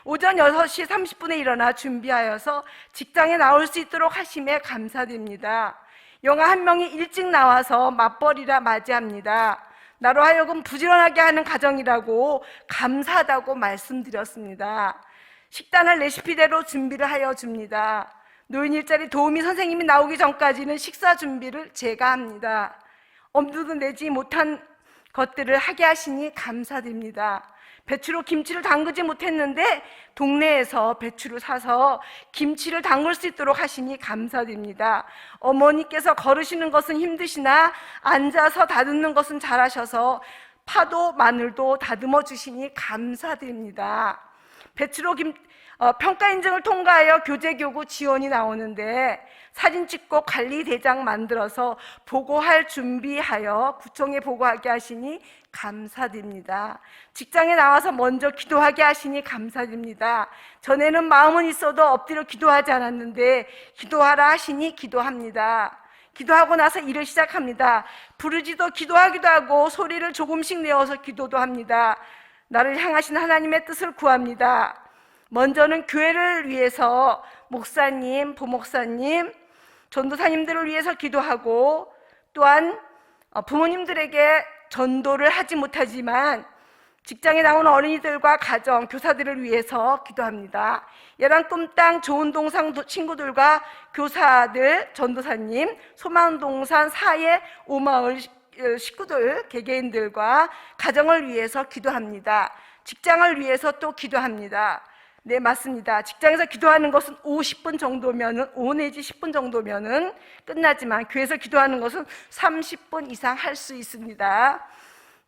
오전 6시 30분에 일어나 준비하여서 직장에 나올 수 있도록 하심에 감사드립니다. 영아 1명이 일찍 나와서 맞벌이라 맞이합니다. 나로 하여금 부지런하게 하는 가정이라고 감사하다고 말씀드렸습니다. 식단을 레시피대로 준비를 하여 줍니다. 노인 일자리 도우미 선생님이 나오기 전까지는 식사 준비를 제가 합니다. 엄두도 내지 못한 것들을 하게 하시니 감사드립니다. 배추로 김치를 담그지 못했는데 동네에서 배추를 사서 김치를 담글 수 있도록 하시니 감사드립니다. 어머니께서 걸으시는 것은 힘드시나 앉아서 다듬는 것은 잘하셔서 파도 마늘도 다듬어 주시니 감사드립니다. 배추로 평가 인증을 통과하여 교재교구 지원이 나오는데 사진 찍고 관리대장 만들어서 보고할 준비하여 구청에 보고하게 하시니 감사드립니다. 직장에 나와서 먼저 기도하게 하시니 감사드립니다. 전에는 마음은 있어도 엎드려 기도하지 않았는데 기도하라 하시니 기도합니다. 기도하고 나서 일을 시작합니다. 부르지도 기도하기도 하고 소리를 조금씩 내어서 기도도 합니다. 나를 향하신 하나님의 뜻을 구합니다. 먼저는 교회를 위해서 목사님, 부목사님, 전도사님들을 위해서 기도하고 또한 부모님들에게 전도를 하지 못하지만 직장에 나온 어린이들과 가정, 교사들을 위해서 기도합니다. 예랑꿈땅 좋은 동상 친구들과 교사들, 전도사님, 소망동산 사회 오마을 식구들, 개개인들과 가정을 위해서 기도합니다. 직장을 위해서 또 기도합니다. 네, 맞습니다. 직장에서 기도하는 것은 50분 정도면은 5 내지 10분 정도면은 끝나지만 교회에서 기도하는 것은 30분 이상 할 수 있습니다.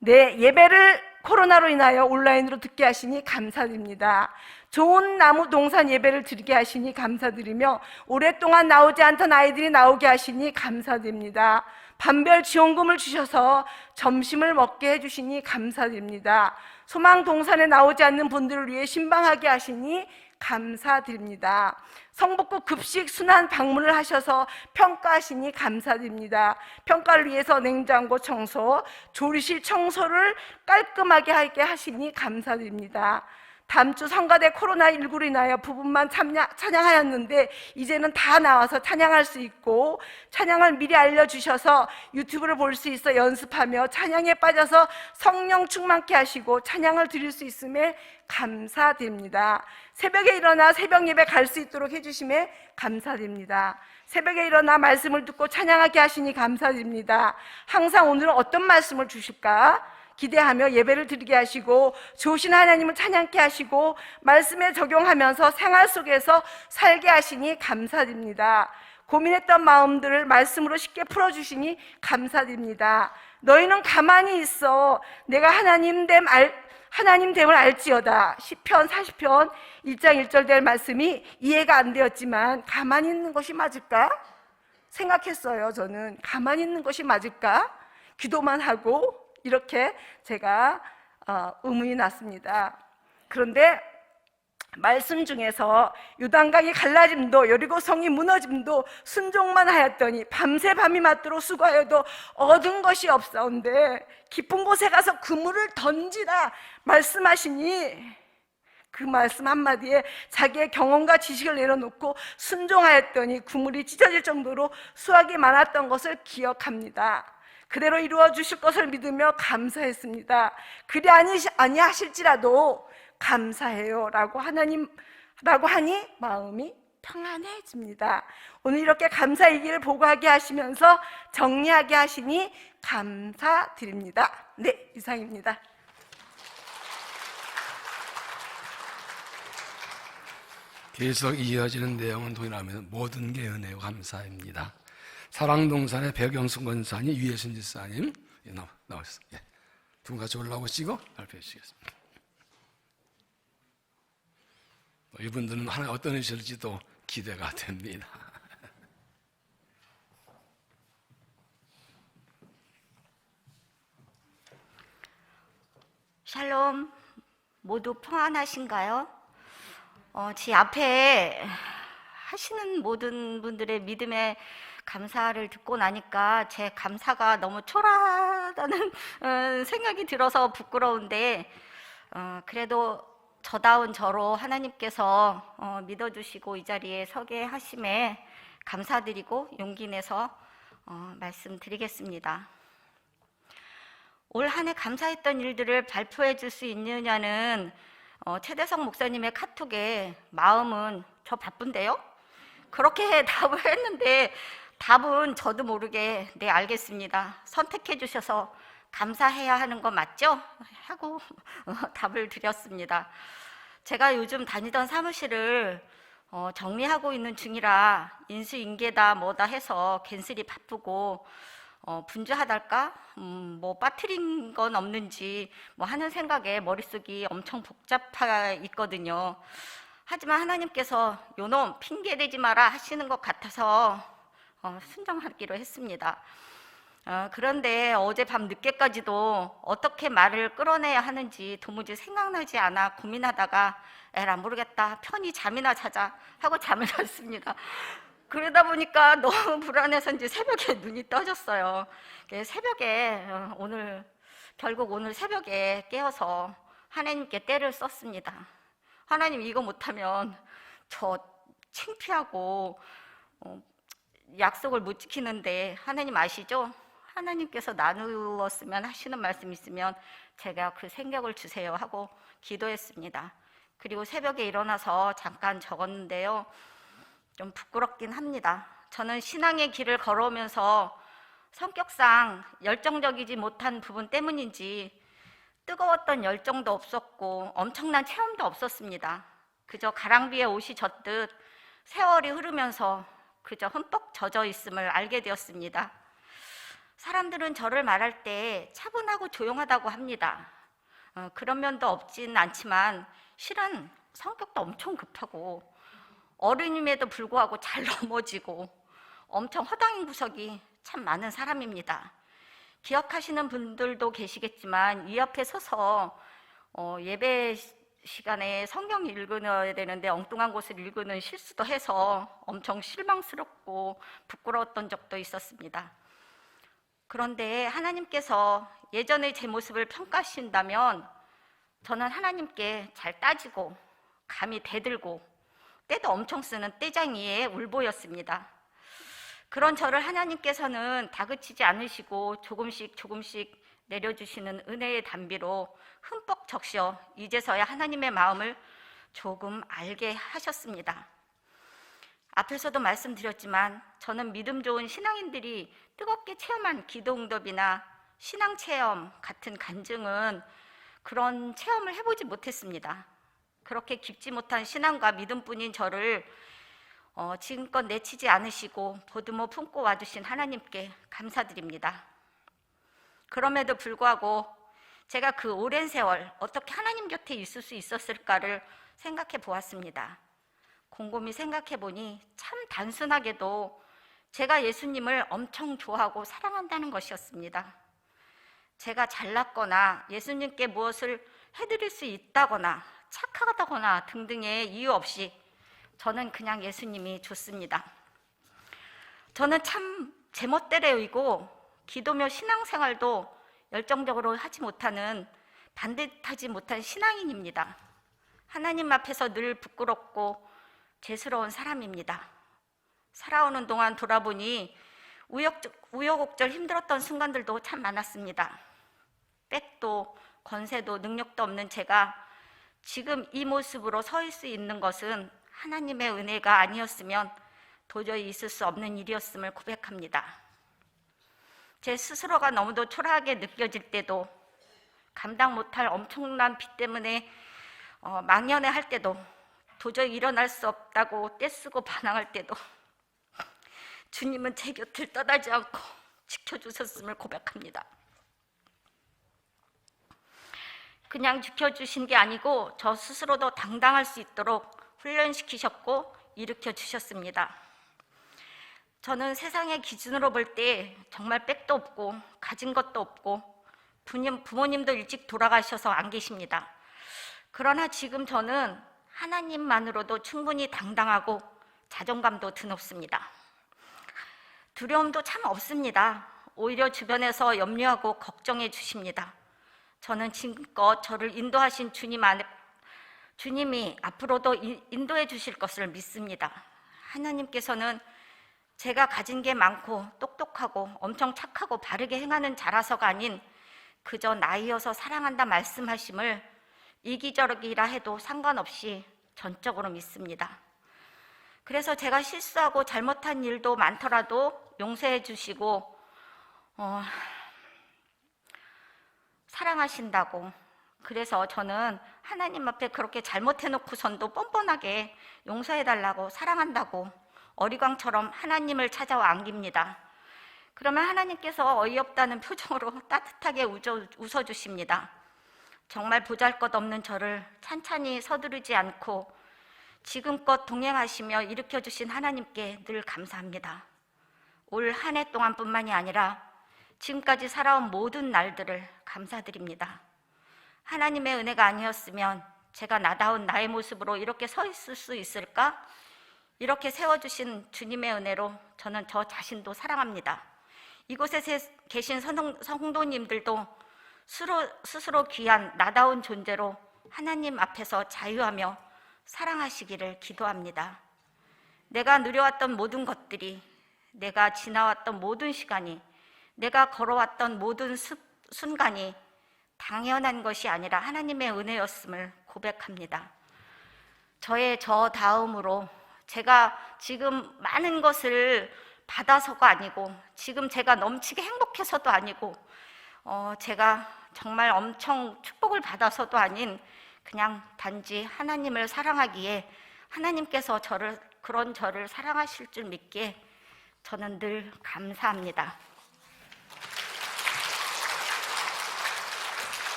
네, 예배를 코로나로 인하여 온라인으로 듣게 하시니 감사드립니다. 좋은 나무 동산 예배를 드리게 하시니 감사드리며 오랫동안 나오지 않던 아이들이 나오게 하시니 감사드립니다. 반별 지원금을 주셔서 점심을 먹게 해주시니 감사드립니다. 소망동산에 나오지 않는 분들을 위해 신방하게 하시니 감사드립니다. 성북구 급식 순환 방문을 하셔서 평가하시니 감사드립니다. 평가를 위해서 냉장고 청소, 조리실 청소를 깔끔하게 하게 하시니 감사드립니다. 다음 주 성가대 코로나19로 인하여 부분만 찬양하였는데 이제는 다 나와서 찬양할 수 있고 찬양을 미리 알려주셔서 유튜브를 볼 수 있어 연습하며 찬양에 빠져서 성령 충만케 하시고 찬양을 드릴 수 있음에 감사드립니다. 새벽에 일어나 새벽 예배 갈 수 있도록 해주심에 감사드립니다. 새벽에 일어나 말씀을 듣고 찬양하게 하시니 감사드립니다. 항상 오늘은 어떤 말씀을 주실까 기대하며 예배를 드리게 하시고 좋으신 하나님을 찬양케 하시고 말씀에 적용하면서 생활 속에서 살게 하시니 감사드립니다. 고민했던 마음들을 말씀으로 쉽게 풀어주시니 감사드립니다. 너희는 가만히 있어 내가 하나님됨을 알지어다. 시편 40편 1장 1절 될 말씀이 이해가 안 되었지만 가만히 있는 것이 맞을까? 생각했어요. 저는 가만히 있는 것이 맞을까? 기도만 하고 이렇게 제가 의문이 났습니다. 그런데 말씀 중에서 요단강이 갈라짐도 여리고성이 무너짐도 순종만 하였더니 밤새 밤이 맞도록 수고하여도 얻은 것이 없사온데 깊은 곳에 가서 그물을 던지라 말씀하시니 그 말씀 한마디에 자기의 경험과 지식을 내려놓고 순종하였더니 그물이 찢어질 정도로 수확이 많았던 것을 기억합니다. 그대로 이루어 주실 것을 믿으며 감사했습니다. 그리 아니하실지라도 감사해요 라고 하니 마음이 평안해집니다. 오늘 이렇게 감사일기를 보고하게 하시면서 정리하게 하시니 감사드립니다. 네, 이상입니다. 계속 이어지는 내용은 동일하면 모든 게 은혜요 감사입니다. 사랑동산의 백영숙 권사님, 유혜순 집사님 나오셨어요. 예. 두 분 같이 올라오시고 발표해 주시겠습니다. 이분들은 하나님 어떤 의실지도 기대가 됩니다. 샬롬, 모두 평안하신가요? 제 앞에 하시는 모든 분들의 믿음에 감사를 듣고 나니까 제 감사가 너무 초라하다는 생각이 들어서 부끄러운데 그래도 저다운 저로 하나님께서 믿어주시고 이 자리에 서게 하심에 감사드리고 용기 내서 말씀드리겠습니다. 올 한 해 감사했던 일들을 발표해 줄 수 있느냐는 최대성 목사님의 카톡에 마음은 저 바쁜데요? 그렇게 답을 했는데 답은 저도 모르게 네 알겠습니다. 선택해 주셔서 감사해야 하는 거 맞죠? 하고 답을 드렸습니다. 제가 요즘 다니던 사무실을 정리하고 있는 중이라 인수인계다 뭐다 해서 괜스레 바쁘고 분주하달까? 뭐 빠뜨린 건 없는지 뭐 하는 생각에 머릿속이 엄청 복잡해 있거든요. 하지만 하나님께서 요놈 핑계대지 마라 하시는 것 같아서 순종하기로 했습니다. 그런데 어젯밤 늦게까지도 어떻게 말을 끌어내야 하는지 도무지 생각나지 않아 고민하다가 에라 모르겠다, 편히 잠이나 자자 하고 잠을 잤습니다. 그러다 보니까 너무 불안해서인지 새벽에 눈이 떠졌어요. 새벽에 결국 오늘 새벽에 깨어서 하나님께 떼를 썼습니다. 하나님, 이거 못하면 저 창피하고 약속을 못 지키는데 하나님 아시죠? 하나님께서 나누었으면 하시는 말씀 있으면 제가 그 생각을 주세요 하고 기도했습니다. 그리고 새벽에 일어나서 잠깐 적었는데요, 좀 부끄럽긴 합니다. 저는 신앙의 길을 걸어오면서 성격상 열정적이지 못한 부분 때문인지 뜨거웠던 열정도 없었고 엄청난 체험도 없었습니다. 그저 가랑비에 옷이 젖듯 세월이 흐르면서 그저 흠뻑 젖어 있음을 알게 되었습니다. 사람들은 저를 말할 때 차분하고 조용하다고 합니다. 그런 면도 없진 않지만 실은 성격도 엄청 급하고 어른임에도 불구하고 잘 넘어지고 엄청 허당인 구석이 참 많은 사람입니다. 기억하시는 분들도 계시겠지만 이 앞에 서서 예배 시간에 성경 읽어야 되는데 엉뚱한 곳을 읽는 실수도 해서 엄청 실망스럽고 부끄러웠던 적도 있었습니다. 그런데 하나님께서 예전의 제 모습을 평가하신다면 저는 하나님께 잘 따지고 감히 대들고 때도 엄청 쓰는 떼장이의 울보였습니다. 그런 저를 하나님께서는 다그치지 않으시고 조금씩 내려주시는 은혜의 단비로 흠뻑 적셔 이제서야 하나님의 마음을 조금 알게 하셨습니다. 앞에서도 말씀드렸지만 저는 믿음 좋은 신앙인들이 뜨겁게 체험한 기도 응답이나 신앙 체험 같은 간증은 그런 체험을 해보지 못했습니다. 그렇게 깊지 못한 신앙과 믿음뿐인 저를 지금껏 내치지 않으시고 보듬어 품고 와주신 하나님께 감사드립니다. 그럼에도 불구하고 제가 그 오랜 세월 어떻게 하나님 곁에 있을 수 있었을까를 생각해 보았습니다. 곰곰이 생각해 보니 참 단순하게도 제가 예수님을 엄청 좋아하고 사랑한다는 것이었습니다. 제가 잘났거나 예수님께 무엇을 해드릴 수 있다거나 착하다거나 등등의 이유 없이 저는 그냥 예수님이 좋습니다. 저는 참 제멋대로이고 기도며 신앙생활도 열정적으로 하지 못하는 반듯하지 못한 신앙인입니다. 하나님 앞에서 늘 부끄럽고 죄스러운 사람입니다. 살아오는 동안 돌아보니 우여곡절 힘들었던 순간들도 참 많았습니다. 빽도 권세도 능력도 없는 제가 지금 이 모습으로 서 있을 수 있는 것은 하나님의 은혜가 아니었으면 도저히 있을 수 없는 일이었음을 고백합니다. 제 스스로가 너무도 초라하게 느껴질 때도, 감당 못할 엄청난 빚 때문에 망연해할 때도, 도저히 일어날 수 없다고 떼쓰고 반항할 때도 주님은 제 곁을 떠나지 않고 지켜주셨음을 고백합니다. 그냥 지켜주신 게 아니고 저 스스로도 당당할 수 있도록 훈련시키셨고 일으켜 주셨습니다. 저는 세상의 기준으로 볼 때 정말 빽도 없고 가진 것도 없고 부모님도 일찍 돌아가셔서 안 계십니다. 그러나 지금 저는 하나님만으로도 충분히 당당하고 자존감도 드높습니다. 두려움도 참 없습니다. 오히려 주변에서 염려하고 걱정해 주십니다. 저는 지금껏 저를 인도하신 주님이 앞으로도 인도해 주실 것을 믿습니다. 하나님께서는 제가 가진 게 많고 똑똑하고 엄청 착하고 바르게 행하는 자라서가 아닌 그저 나이여서 사랑한다 말씀하심을 이기적이라 해도 상관없이 전적으로 믿습니다. 그래서 제가 실수하고 잘못한 일도 많더라도 용서해 주시고 사랑하신다고, 그래서 저는 하나님 앞에 그렇게 잘못해놓고선도 뻔뻔하게 용서해달라고 사랑한다고 어리광처럼 하나님을 찾아와 안깁니다. 그러면 하나님께서 어이없다는 표정으로 따뜻하게 웃어주십니다. 정말 보잘것없는 저를 찬찬히 서두르지 않고 지금껏 동행하시며 일으켜주신 하나님께 늘 감사합니다. 올 한 해 동안뿐만이 아니라 지금까지 살아온 모든 날들을 감사드립니다. 하나님의 은혜가 아니었으면 제가 나다운 나의 모습으로 이렇게 서 있을 수 있을까? 이렇게 세워주신 주님의 은혜로 저는 저 자신도 사랑합니다. 이곳에 계신 성도님들도 스스로 귀한 나다운 존재로 하나님 앞에서 자유하며 사랑하시기를 기도합니다. 내가 누려왔던 모든 것들이, 내가 지나왔던 모든 시간이, 내가 걸어왔던 모든 순간이 당연한 것이 아니라 하나님의 은혜였음을 고백합니다. 저의 저 다음으로 제가 지금 많은 것을 받아서가 아니고, 지금 제가 넘치게 행복해서도 아니고, 제가 정말 엄청 축복을 받아서도 아닌, 그냥 단지 하나님을 사랑하기에 하나님께서 그런 저를 사랑하실 줄 믿기에 저는 늘 감사합니다.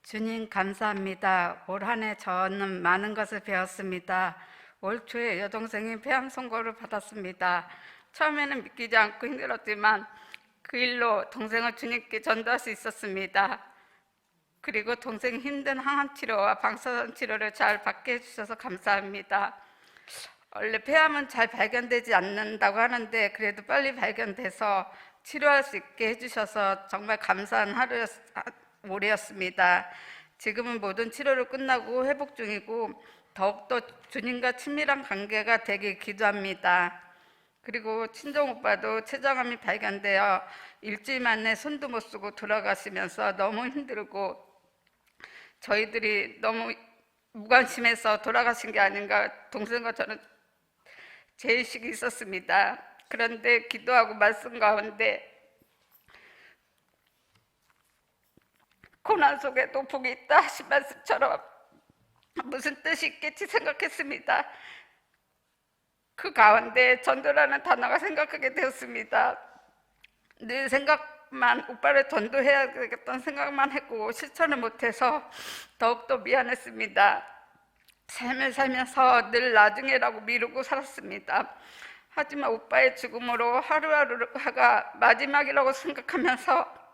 주님 감사합니다. 올 한 해 저는 많은 것을 배웠습니다. 올 초에 여동생이 폐암 선고를 받았습니다. 처음에는 믿기지 않고 힘들었지만 그 일로 동생을 주님께 전도할 수 있었습니다. 그리고 동생이 힘든 항암 치료와 방사선 치료를 잘 받게 해주셔서 감사합니다. 원래 폐암은 잘 발견되지 않는다고 하는데 그래도 빨리 발견돼서 치료할 수 있게 해주셔서 정말 감사한 올해였습니다. 지금은 모든 치료를 끝나고 회복 중이고 더욱더 주님과 친밀한 관계가 되길 기도합니다. 그리고 친정 오빠도 췌장암이 발견되어 일주일 만에 손도 못 쓰고 돌아가시면서 너무 힘들고 저희들이 너무 무관심해서 돌아가신 게 아닌가, 동생과 저는 제의식이 있었습니다. 그런데 기도하고 말씀 가운데 고난 속에도 복이 있다 하신 말씀처럼 무슨 뜻이 있겠지 생각했습니다. 그 가운데 전도라는 단어가 생각하게 되었습니다. 늘 생각만, 오빠를 전도해야 되겠다는 생각만 했고 실천을 못해서 더욱더 미안했습니다. 삶을 살면서 늘 나중에라고 미루고 살았습니다. 하지만 오빠의 죽음으로 하루하루가 마지막이라고 생각하면서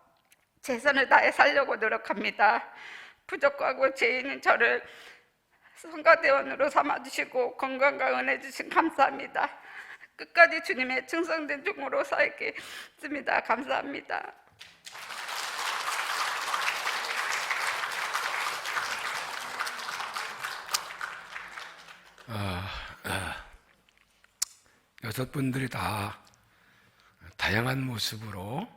최선을 다해 살려고 노력합니다. 부족하고 죄인인 저를 성가대원으로 삼아주시고 건강과 은혜 주신 감사합니다. 끝까지 주님의 충성된 종으로 살겠습니다. 감사합니다. 여섯 분들이 다 다양한 모습으로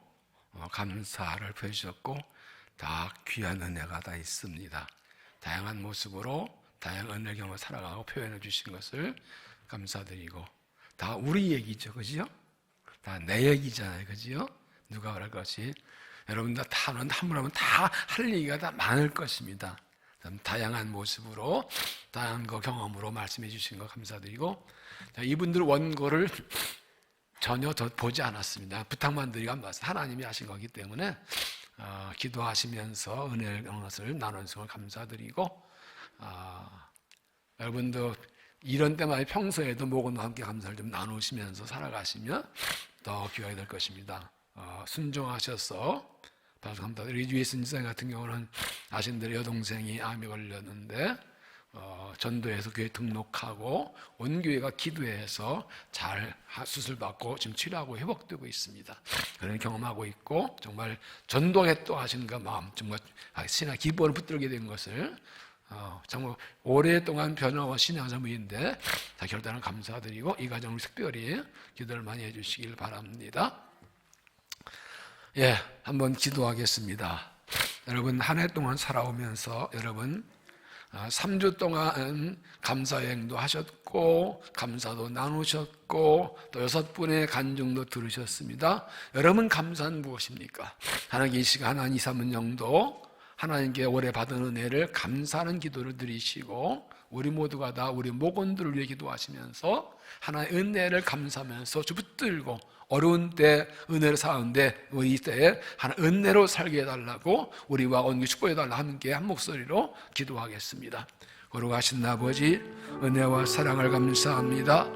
감사를 보여주셨고 다 귀한 은혜가 다 있습니다. 다양한 모습으로 다양한 은혜 경험을 살아가고 표현해 주신 것을 감사드리고, 다 우리 얘기죠, 그죠? 다 내 얘기잖아요, 그죠? 누가 그럴 것이, 여러분들 다 한번 다 할 얘기가 다 많을 것입니다. 다양한 모습으로 다양한 경험으로 말씀해 주신 거 감사드리고, 이분들 원고를 전혀 더 보지 않았습니다. 부탁만 드리고 하나님이 하신 거기 때문에 기도하시면서 은혜의 것을 나누는 감사드리고, 여러분도 이런 때마다 평소에도 목원과 함께 감사를 좀 나누시면서 살아가시면 더 귀하게 될 것입니다. 순종하셔서 감사합니다. 우리 유에스 선생 같은 경우는 아신 대로 여동생이 암에 걸렸는데 전도해서 교회 등록하고 온 교회가 기도해서 잘 수술받고 지금 치료하고 회복되고 있습니다. 그런 경험하고 있고, 정말 전도하겠다 하시는 그 마음, 정말 신앙 기본을 붙들게 된 것을 정말 오랫동안 변화와 신앙 전문인데 다 결단을 감사드리고, 이 가정을 특별히 기도를 많이 해주시길 바랍니다. 예, 한번 기도하겠습니다. 여러분 한 해 동안 살아오면서 여러분 3주 동안 감사여행도 하셨고 감사도 나누셨고 또 6분의 간증도 들으셨습니다. 여러분 감사는 무엇입니까? 하나님 이 시간 한 2, 3분 정도 하나님께 올해 받은 은혜를 감사하는 기도를 드리시고 우리 모두가 다 우리 목원들을 위해 기도하시면서 하나님의 은혜를 감사하면서 주 붙들고 어려운 때 은혜를 사는데 우리 때에 하나 은혜로 살게 해달라고 우리와 온기 축복해달라 함께 한 목소리로 기도하겠습니다. 거룩하신 아버지, 은혜와 사랑을 감사합니다.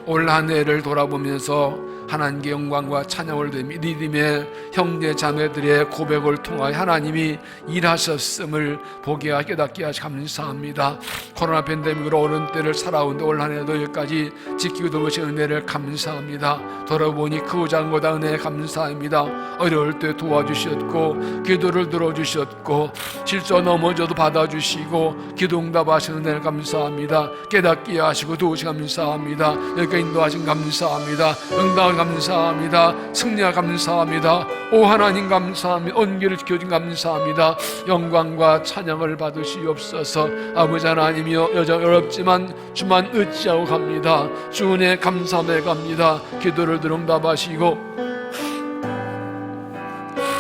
올 한 해를 돌아보면서 하나님께 영광과 찬양을 드리며 믿음의 형제 자매들의 고백을 통하여 하나님이 일하셨음을 보게 하여 깨닫게 하시 감사합니다. 코로나 팬데믹으로 어려운 때를 살아온 올 한 해도 여기까지 지키고 돌보신 은혜를 감사합니다. 돌아보니 크고 작은 거다 은혜 감사합니다. 어려울 때 도와주셨고 기도를 들어주셨고 실수 넘어져도 받아주시고 기도 응답하신 은혜를 감사합니다. 깨닫게 하시고 도우시 감사합니다. 여기까지 인도하신 감사합니다. 응답 감사합니다. 승리하 감사합니다. 오 하나님 감사합니다. 언기를 지켜준 감사합니다. 영광과 찬양을 받으시옵소서. 아버지 하나님이여 여전 어렵지만 주만 의지하고 갑니다. 주 은혜 감사해 갑니다. 기도를 응답하시고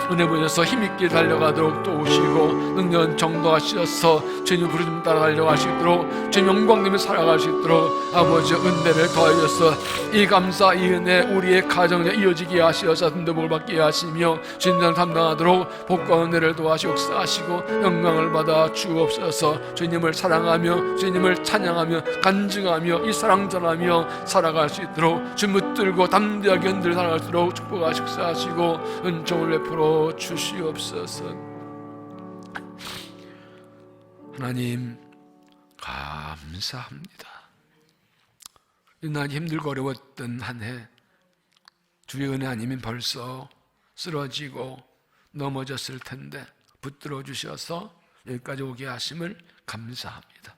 은혜 보셔서 힘있게 달려가도록 도우시고 능력 정도하셔서 주님 부르심 따라 달려갈 수 있도록 주님 영광님을 살아갈 수 있도록 아버지 은혜를 더하셔서 이 감사 이 은혜 우리의 가정에 이어지게 하셔서 든든복을 받게 하시며 주님을 담당하도록 복과 은혜를 도와시 역사하시고 영광을 받아 주옵소서. 주님을 사랑하며 주님을 찬양하며 간증하며 이 사랑 전하며 살아갈 수 있도록 주 붙들고 담대하게 흔들 살아갈 수 있도록 축복하시 역사하시고 은총을 베풀어 주시옵소서. 하나님 감사합니다. 난 힘들고 어려웠던 한 해 주의 은혜 아니면 벌써 쓰러지고 넘어졌을 텐데 붙들어 주셔서 여기까지 오게 하심을 감사합니다.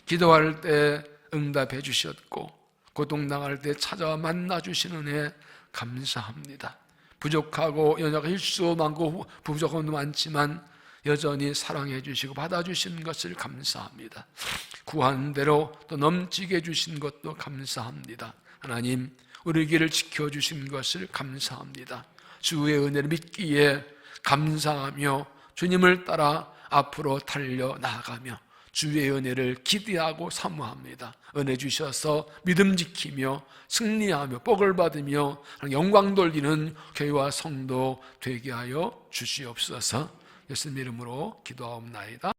기도할 때 응답해 주셨고 고통당할 때 찾아와 만나 주시는 은혜 감사합니다. 부족하고 연약한 실수 많고 부족함도 많지만 여전히 사랑해 주시고 받아주시는 것을 감사합니다. 구하는 대로 또 넘치게 해주신 것도 감사합니다. 하나님 우리 길을 지켜주신 것을 감사합니다. 주의 은혜를 믿기에 감사하며 주님을 따라 앞으로 달려나가며 주의 은혜를 기대하고 사모합니다. 은혜 주셔서 믿음 지키며 승리하며 복을 받으며 영광 돌리는 교회와 성도 되게 하여 주시옵소서. 예수님 이름으로 기도하옵나이다.